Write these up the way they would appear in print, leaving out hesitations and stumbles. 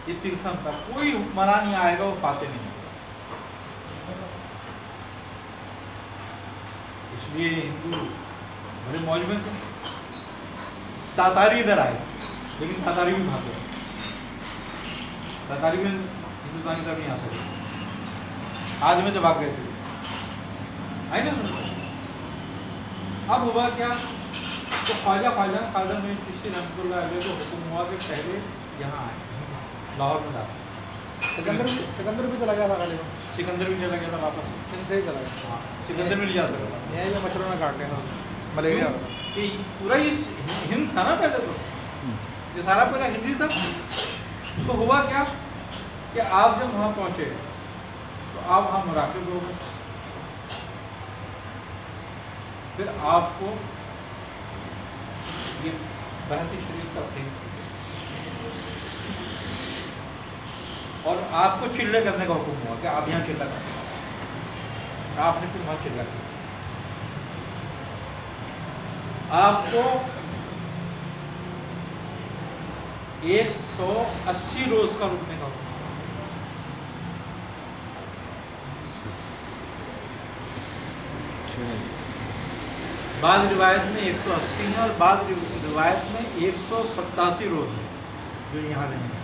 یہ تلسم تھا، کوئی حکمران نہیں آئے گا وہ فاتح نہیں ہوگا. اس لیے ہندو بڑے موج میں تھے. تاتاری ادھر آئے لیکن تاتاری بھی بھاگ گئے. تاتاری میں ہندوستانی طرف نہیں آ سکے، آج میں جب آ گئے تھے آئے نا. اب ہوا کیا تو خواجہ میں چشتی رحمۃ اللہ علیہ کو حکم ہوا کہ پہلے یہاں آئے لاہور میں جاتے. سکندر بھی چلا گیا تھا غالباً. سکندر بھی چلا گیا تھا واپس. سندھ سے ہی چلا گیا. ہاں سکندر میں نہیں جا سکتا تھا. یہیں میں مچھروں نے کاٹ لیا تھا، ملیریا. پورا ہی ہند تھا نا پہلے تو، یہ سارا پورا ہندی تھا. تو ہوا کیا کہ آپ جب وہاں پہنچے تو آپ وہاں مراقب ہو گئے. پھر آپ کو یہ بہت شریف کا تھے اور آپ کو چلے کرنے کا حکم ہوا کہ آپ یہاں چلا کریں. آپ نے پھر وہاں چلا کیا. آپ کو 180 روز کا رکنے کا حکم. بعض روایت میں 180 ہے اور بعض روایت میں 187 روز ہے جو یہاں رہیں گے.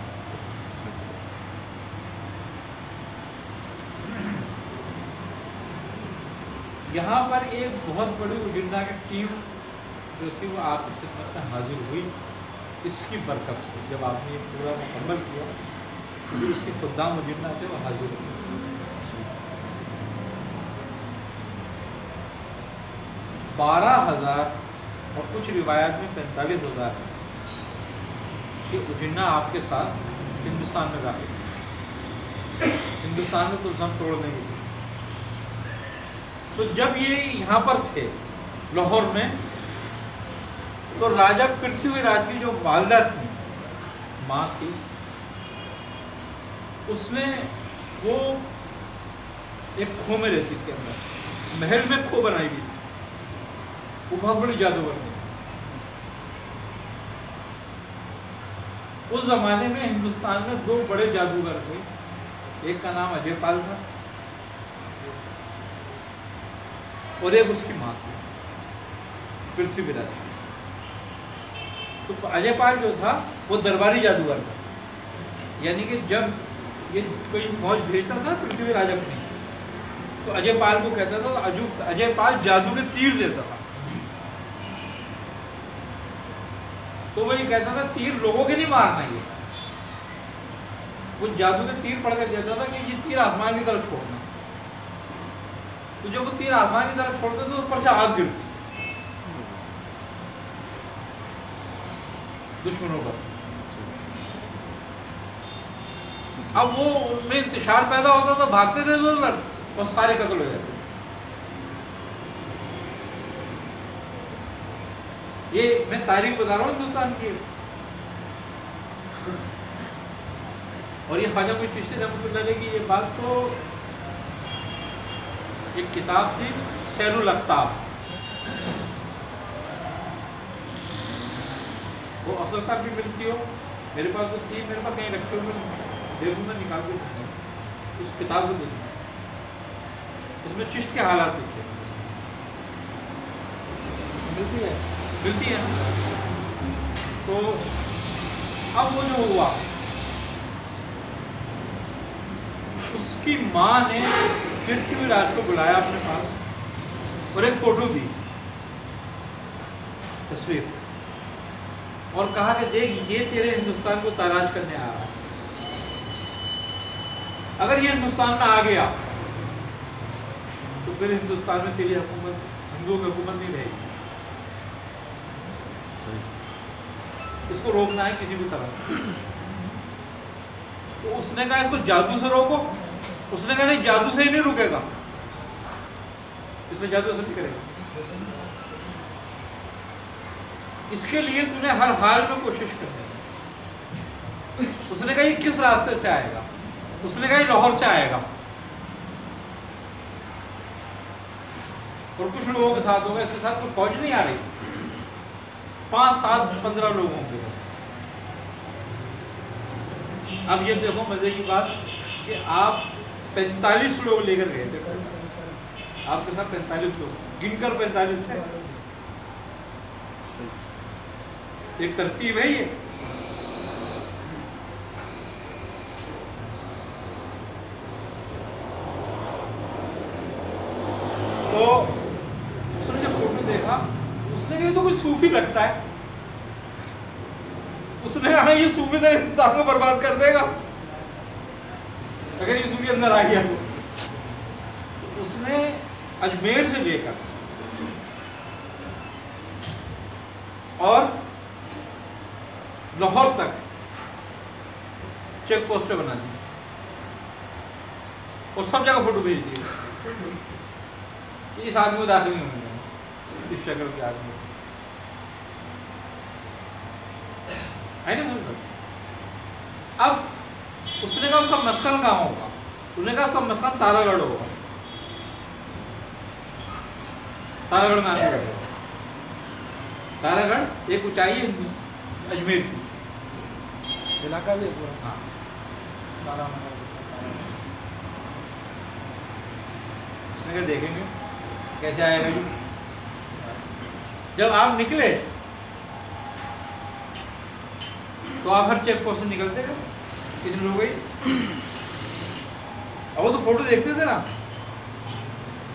یہاں پر ایک بہت بڑی اجنڈا کی ٹیم جو تھی وہ آپ کی خدمت میں حاضر ہوئی. اس کی برکت سے جب آپ نے یہ پورا مکمل کیا تو اس کے خدام اجنڈا تھے وہ حاضر ہوئے. 12,000 اور کچھ روایات میں 45,000 کہ اجنڈا آپ کے ساتھ ہندوستان میں داخل. ہندوستان میں تو ہم توڑنے کی. تو جب یہ یہاں پر تھے لاہور میں تو راجہ پرتھوی راج کی جو والدہ تھی، ماں تھی، اس نے وہ ایک کھو میں رہتی تھی اندر، محل میں کھو بنائی ہوئی تھی. وہ بہت بڑی جادوگر تھی. اس زمانے میں ہندوستان میں 2 بڑے جادوگر تھے. ایک کا نام اجے پال تھا اور ایک اس کی ماں تھی پرتھوی راج. تو اجے پال جو تھا وہ درباری جادوگر تھا. یعنی کہ جب یہ کوئی فوج بھیجتا تھا پرتھوی راج اپنی تو اجے پال کو کہتا تھا تو اجے پال جادو کے تیر دیتا تھا. تو وہ یہ کہتا تھا تیر لوگوں کے نہیں مارنا، یہ وہ جادو کے تیر پڑھ کر دیتا تھا کہ یہ تیر آسمان کی طرف چھوڑنا. تو جب وہ تیر آسمان کی طرف چھوڑتے تو اوپر سے آگ گرتی دشمنوں پر. اب وہ ان میں انتشار پیدا ہوتا تو بھاگتے تھے ادھر اور سارے قتل ہو جاتے. یہ میں تاریخ بتا رہا ہوں ہندوستان کی. اور یہ خواجہ کوئی چشتی رحمۃ اللہ علیہ کی یہ بات تو ایک کتاب تھی سیر الاقطاب، وہ اصل تک بھی ملتی ہو میرے پاس تو تھی، میرے پاس کہیں رکھے ہوئے دیکھوں میں نکال کے اس کتاب کو دیکھوں. اس میں چشت کے حالات لکھے ملتی ہے. تو اب وہ جو ہوا اس کی ماں نے پرتھوی راج کو بلایا اپنے پاس اور ایک فوٹو دی، تصویر، اور کہا کہ دیکھ یہ تیرے ہندوستان کو تاراج کرنے آ رہا ہے. اگر یہ ہندوستان میں آ گیا تو پھر ہندوستان میں تیری حکومت، ہندوؤں کی حکومت نہیں رہے گی. اس کو روکنا ہے کسی بھی طرح. تو اس نے کہا اس کو جادو سے روکو. اس نے کہا نہیں جادو سے ہی نہیں رکے گا، اس میں جادو اثر نہیں کرے گا. اس کے لیے تم نے ہر حال میں کوشش کرنی ہے. اس نے کہا یہ کس راستے سے آئے گا؟ اس نے کہا یہ لاہور سے آئے گا. اور کچھ لوگوں کے ساتھ ہوگا، اس کے ساتھ کوئی فوج نہیں آ رہی، 5 7 15 لوگ ہوں گے. اب یہ دیکھو مزے کی بات کہ آپ 45 لوگ لے کر گئے تھے، آپ کے ساتھ 45 لوگ، گن کر 45 تھے. ایک ترتیب ہے یہ. تو اس نے جب فوٹو دیکھا اس نے کہا یہ تو کوئی صوفی لگتا ہے. اس نے کہا یہ صوفی تو ہندوستان کو برباد کر دے گا اگر یہ صوفی اندر آ گیا. تو اس نے اجمیر سے لے کر اور لاہور تک چیک پوسٹیں بنا دی اور سب جگہ فوٹو بھیج دی کہ اس آدمی کو داخل نہیں ہونے دینا، اس شکل کے آدمی ہے نا. اب اس نے کہا اس کا مسکن کہاں ہوگا؟ اس نے کہا اس کا مسکن تارا گڑھ ہوگا. تارا گڑھ میں آنے لگے. تارا گڑھ ایک اونچائی ہے اجمیر کی علاقہ بھی ہے پورا. ہاں. اس نے کہا دیکھیں گے کیسے آئے گا. جب آپ نکلے تو آپ ہر چیک پوسٹ سے نکلتے گا کتنے لوگ گئی. اب وہ تو فوٹو دیکھتے تھے نا،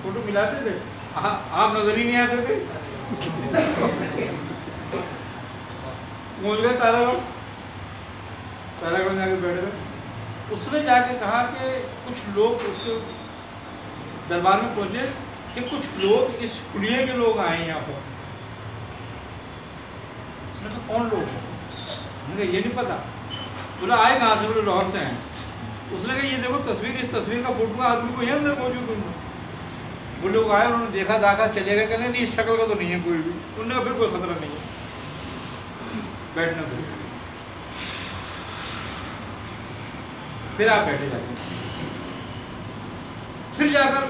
فوٹو ملاتے تھے، آپ نظر ہی نہیں آتے تھے. پہنچ گئے تارا گڑھ. تارا گڑھ میں جا کے بیٹھ گئے. اس نے جا کے کہا کہ کچھ لوگ اس کے دربار میں پہنچے کہ کچھ لوگ اس حلیے کے لوگ آئے ہیں یہاں پر. اس نے کہا کون لوگ ہیں؟ یہ نہیں پتا. بولا آئے کہاں سے؟ بولے لاہور سے ہیں. اس نے کہا یہ دیکھو تصویر، اس تصویر کا فوٹو کا آدمی کو یہ اندر موجود ہوں. وہ لوگ آئے انہوں نے دیکھا داکھا چلے گئے کہ نہیں اس شکل کا تو نہیں ہے کوئی بھی. انہوں نے کہا پھر کوئی خطرہ نہیں ہے بیٹھنے کو. پھر آپ بیٹھے جاتے. پھر جا کر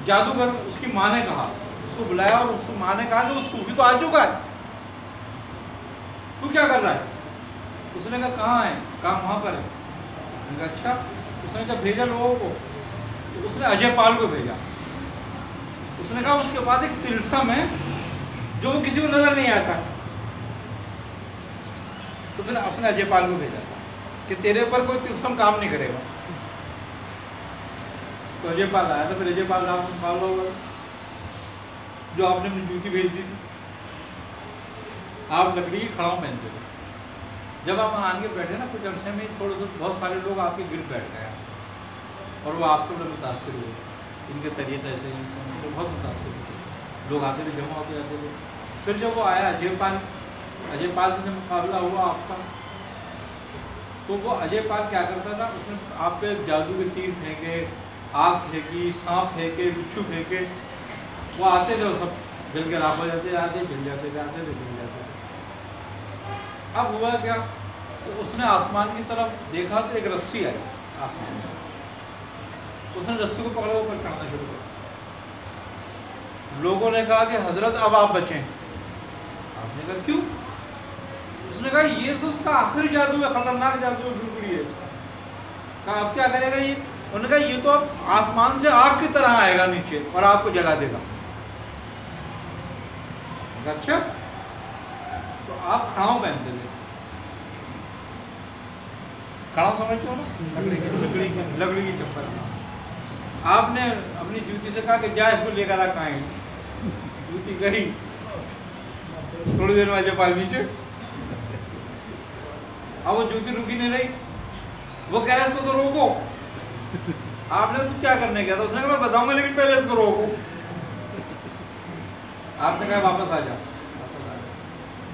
جادوگر اس کی ماں نے کہا، اس کو بلایا اور اس کی ماں نے کہا کہ وہ صوفی تو آ چکا ہے، تو کیا کر رہا ہے؟ اس نے کہا کہاں ہے؟ کہا وہاں پر ہے. میں نے کہا اچھا. اس نے جب بھیجا لوگوں کو تو اس نے اجے پال کو بھیجا. اس نے کہا اس کے پاس ایک تلسم ہے جو کسی کو نظر نہیں آتا. تو پھر اس نے اجے پال کو بھیجا تھا کہ تیرے اوپر کوئی تلسم کام نہیں کرے گا. تو اجے پال آیا تھا. پھر اجے پال ہوگا جو آپ نے اپنی جوتی بھیج دی تھی. آپ لکڑی کی کھڑاؤں پہنتے تھے. جب آپ آن کے بیٹھے نا کچھ عرصے میں تھوڑے سے بہت سارے لوگ آپ کے گرد بیٹھ گئے اور وہ آپ سے بڑے متاثر ہوئے. ان کے طریقے سے بہت متاثر ہوئے. لوگ آتے تھے، جمع ہوتے جاتے تھے. پھر جب وہ آیا اجے پال سے مقابلہ ہوا آپ کا، تو وہ اجے پال کیا کرتا تھا؟ اس نے آپ پہ جادو کے تیر پھینکے، آگ پھینکی، سانپ پھینکے، بچھو پھینکے. وہ آتے تھے اور سب جل کے راکھ ہو جاتے، آتے جل جاتے تھے، آتے تھے جل جاتے تھے. اب ہوا کیا کہ اس نے آسمان کی طرف دیکھا تو ایک رسی آئی آسمان میں. اس نے رسی کو پکڑا اوپر چڑھنا شروع کیا. لوگوں نے کہا کہ حضرت اب آپ بچیں. آپ نے کہا کیوں؟ اس نے کہا یہ تو اس کا آخری جادو ہے، خطرناک جادو ہے، بالکل یہ. کہا اب کیا کرے گا یہ؟ انہوں نے کہا یہ تو اب آسمان سے آگ کی طرح آئے گا نیچے اور آپ کو جلا دے گا. اچھا تو آپ کھڑاؤں پہنتے تھے. کھڑاؤں سمجھتے ہو نا؟ لکڑی کی چپل. آپ نے اپنی جوتی سے کہا کہ جا اس کو لے کر آ. کہاں ہے؟ جوتی گئی. تھوڑی دیر میں اجے پال نیچے. اب وہ جوتی رکی نہیں رہی. وہ کہہ رہے اس کو تو روکو. آپ نے تو کیا کرنے گیا تھا؟ اس نے کہا میں بتاؤں گا لیکن پہلے اس کو روکو. آپ نے کہا واپس آ جا.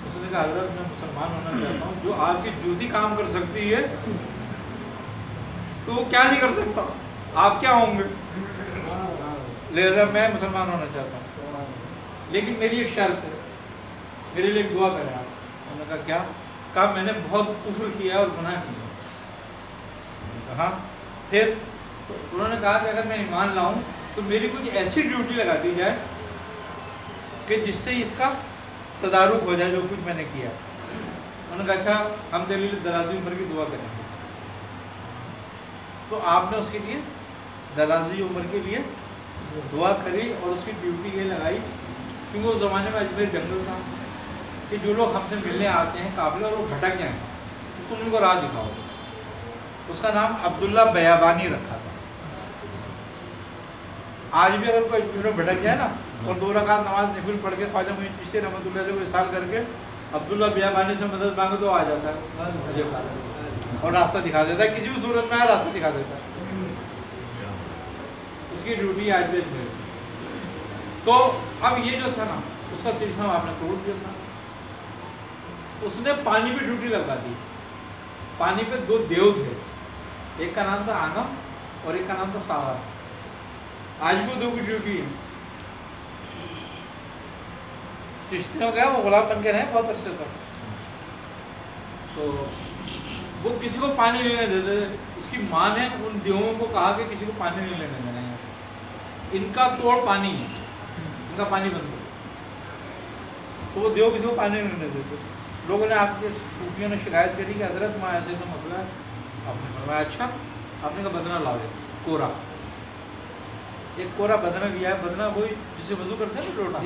اس نے کہا حضرت میں مسلمان ہونا چاہتا ہوں. جو آپ کی جوتی کام کر سکتی ہے تو وہ کیا نہیں کر سکتا؟ آپ کیا ہوں گے؟ لہذا میں مسلمان ہونا چاہتا ہوں لیکن میری ایک شرط ہے، میرے لیے ایک دعا کریں آپ. انہوں نے کہا کیا؟ کہا میں نے بہت کفر کیا اور گناہ کیا. کہا پھر انہوں نے کہا کہ اگر میں ایمان لاؤں تو میری کچھ ایسی ڈیوٹی لگا دی جائے کہ جس سے اس کا تدارک ہو جائے جو کچھ میں نے کیا. انہوں نے کہا اچھا ہم تیرے لیے درازی عمر کی دعا کریں گے. تو آپ نے اس کے لیے دراز عمر کے لیے دعا کری اور اس کی ڈیوٹی یہ لگائی، کیونکہ اس زمانے میں اجمیر جنگل تھا کہ جو لوگ ہم سے ملنے آتے ہیں قافلے اور وہ بھٹک جائیں تو تم ان کو راہ دکھاؤ. اس کا نام عبداللہ بیابانی رکھا تھا. آج بھی اگر کوئی اجمیر میں بھٹک جائے نا اور 2 رکعت نماز نفل پڑھ کے خواجہ معین چشتی رحمۃ اللہ علیہ کو اصال کر کے عبداللہ بیابانی سے مدد مانگے تو آ جاتا ہے اور راستہ دکھا دیتا ہے. کسی بھی صورت میں آیا راستہ دکھا دیتا ہے. اس کی ڈیوٹی آج بھی ہے. تو اب یہ جو تھا نا اس کا تلسم آپ نے توڑ دیا تھا. اس نے پانی پہ ڈیوٹی لگا دی. پانی پہ 2 دیو تھے، ایک کا نام تھا آنم اور ایک کا نام تھا ساغر. آج بھی 2 کی ڈیوٹی ہے. چشتیوں کا وہ غلام بن کے رہے بہت عرصے تک. تو وہ کسی کو پانی نہیں لینے دیتے. اس کی ماں نے ان دیووں کو کہا کہ کسی کو پانی نہیں لینے دینا ہے، ان کا توڑ پانی ہے، ان کا پانی بند کرو. تو وہ دیو کسی کو پانی نہیں لینے دیتے. لوگوں نے آپ کے صوفیوں نے شکایت کری کہ حضرت ماں ایسے ایسا مسئلہ ہے. آپ نے فرمایا اچھا. آپ نے کہا بدنا لاؤ کورا. ایک کورا بدنا لیا ہے. بدنا وہی جس سے وضو کرتے ہیں نا لوٹا.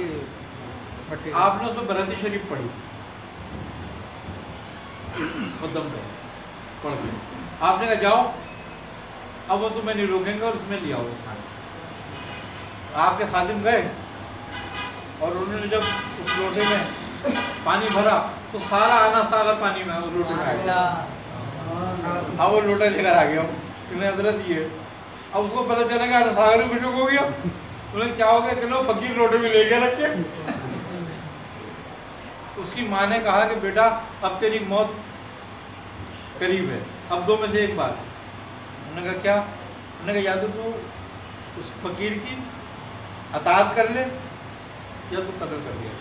آپ نے اس میں برحدی شریف پڑھی قدم پہ پڑھ کے. آپ نے کہا جاؤ اب وہ تمہیں نہیں روکیں گے اور اس میں لیا ہو. آپ کے خادم گئے اور انہوں نے جب اس لوٹے میں پانی بھرا تو سارا آنا ساغر پانی میں اس لوٹے میں آ گیا. اب وہ لوٹا لے کر آ گیا کیونکہ حضرت یہ. اب اس کو پتہ چلا کہ آنا ساغر بھی خشک ہو گیا. انہیں کیا ہو گیا کہ لو فقیر لوٹے میں لے کے رکھے. اس کی ماں نے کہا کہ بیٹا اب تیری موت قریب ہے، اب 2 میں سے ایک بات. انہوں نے کہا کیا؟ انہوں نے کہا یا تو اس فقیر کی اطاعت کر لے یا تو قتل کر دیا.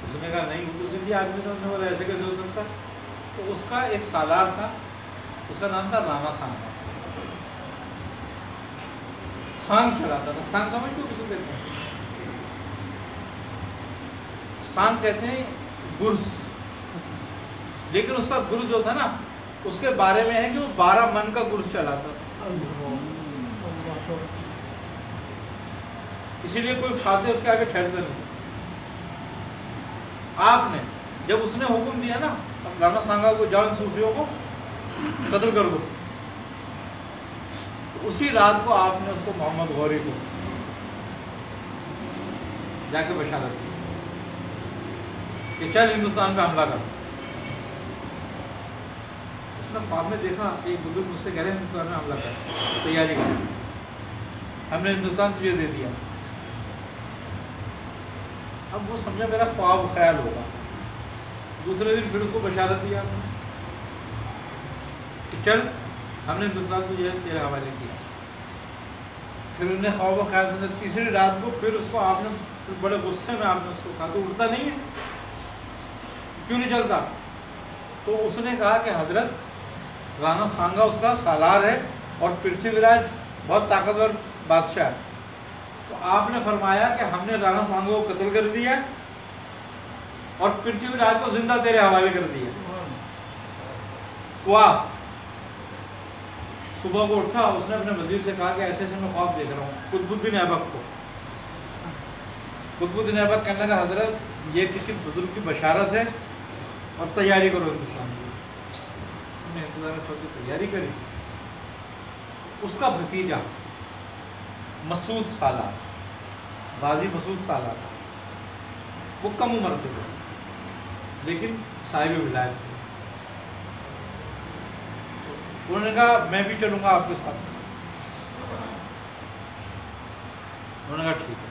اس نے کہا نہیں وہ تو زندگی آدمی تھا. انہوں نے ایسے کیسے ہو سکتا؟ تو اس کا ایک سالار تھا، اس کا نام تھا راما سانگ. سانگ چلاتا تھا. سانگ سمجھتے ہو کسی کو کہتے ہیں؟ سانگ کہتے ہیں گرز. لیکن اس کا گرز جو تھا نا اس کے بارے میں ہے کہ وہ 12 من کا گرز چلاتا تھا. اسی لیے کوئی فاتح اس کے آگے ٹھہرتا نہیں. آپ نے جب اس نے حکم دیا نا رانا سانگا کو جان صوفیوں کو قتل کر دو، تو اسی رات کو آپ نے اس کو محمد غوری کو جا کے بشارت دی کہ چل ہندوستان پہ حملہ کر. اس نے خواب میں دیکھا کہ ایک بزرگ مجھ سے کہہ رہے ہیں ہندوستان میں حملہ کر، تیاری کر. ہم نے ہندوستان تجھے دے دیا. اب وہ سمجھا میرا خواب خیال ہوگا. دوسرے دن پھر اس کو بشارت دیا کہ چل ہم نے ہندوستان تجھے تیرے حوالے کیا. پھر انہوں نے خواب و خیال سمجھا. تیسری رات کو پھر اس کو آپ نے بڑے غصے میں آپ نے اس کو کہا تو اٹھتا نہیں ہے، کیوں نہیں چلتا؟ تو اس نے کہا کہ حضرت رانا سانگا اس کا سالار ہے اور پرتھوی راج بہت طاقتور بادشاہ ہے. تو آپ نے فرمایا کہ ہم نے رانا سانگا کو قتل کر دیا اور پرتھوی راج کو زندہ تیرے حوالے کر دیا. واہ. صبح کو اٹھا، اس نے اپنے وزیر سے کہا کہ ایسے ایسے میں خواب دیکھ رہا ہوں قطب الدین ایبک کو. قطب الدین ایبک کہنے لگا حضرت یہ کسی بزرگ کی بشارت ہے اور تیاری کرو ہندوستان کی. انہوں نے ہندوستان میں تیاری کری. اس کا بھتیجا مسعود سالار، غازی مسعود سالار، وہ کم عمر کے تھے لیکن صاحب ولایت تھے. انہوں نے کہا میں بھی چلوں گا آپ کے ساتھ. انہوں نے کہا ٹھیک ہے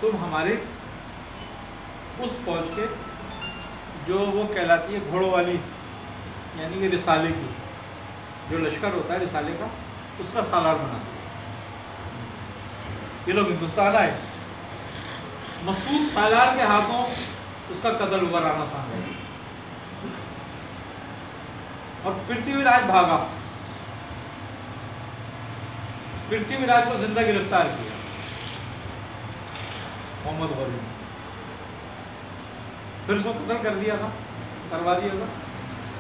تم ہمارے اس فوج کے جو وہ کہلاتی ہے گھوڑوں والی یعنی کہ رسالے کی جو لشکر ہوتا ہے رسالے کا اس کا سالار بنا دیا. یہ لوگ ہندوستان آئے. مسعود سالار کے ہاتھوں اس کا قتل ہوا رانا سانگا اور پرتھوی راج بھاگا. پرتھوی راج کو زندہ گرفتار کیا محمد غوری نے. پھر اس کو قتل کر دیا تھا، کروا دیا تھا.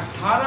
18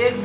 1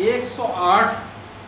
108,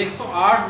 108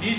20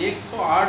108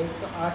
108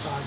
60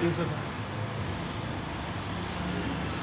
360,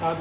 7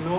9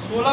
16